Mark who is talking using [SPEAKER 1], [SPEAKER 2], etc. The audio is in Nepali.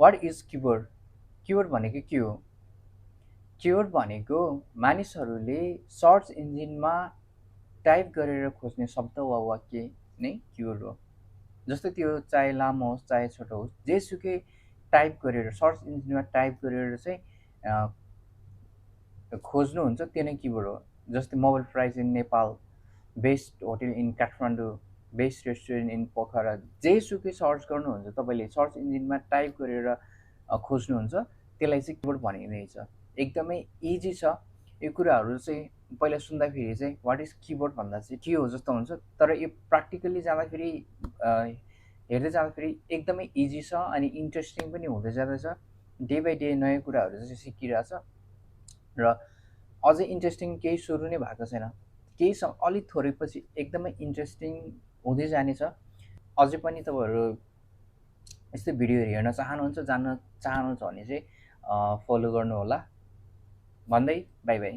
[SPEAKER 1] What is keyboard? किबोर्ड भनेको के हो? किबोर्ड भनेको मानिसहरूले सर्च इन्जिनमा टाइप गरेर खोज्ने शब्द वा वाक्य नै किबोर्ड हो। जस्तै त्यो चाहे लामो होस् चाहे छोटो होस्, जेसुकै टाइप गरेर सर्च इन्जिनमा टाइप गरेर चाहिँ खोज्नुहुन्छ त्यो नै किबोर्ड हो। जस्तै mobile price in Nepal, best hotel in Kathmandu, best restaurant in Pokhara, जेसुकै सर्च गर्नुहुन्छ तपाईँले सर्च इन्जिनमा टाइप गरेर खोज्नुहुन्छ, त्यसलाई चाहिँ किबोर्ड भनिँदैछ। एकदमै इजी छ यो कुराहरू चाहिँ। पहिला सुन्दाखेरि चाहिँ वाट इज किबोर्ड भन्दा चाहिँ के हो जस्तो हुन्छ, तर यो प्र्याक्टिकल्ली जाँदाखेरि हेर्दै जाँदाखेरि एकदमै इजी छ अनि इन्ट्रेस्टिङ पनि हुँदै जाँदैछ। डे बाई डे नयाँ कुराहरू चाहिँ सिकिरहेछ र अझै इन्ट्रेस्टिङ केही सुरु नै भएको छैन। केही अलिक थोरै पछि एकदमै इन्ट्रेस्टिङ हुँदै जानेछ। अझै पनि तपाईँहरू यस्तै भिडियोहरू हेर्न चाहनुहुन्छ, जान्न चाहनुहुन्छ भने चाहिँ फलो गर्नुहोला भन्दै बाई बाई।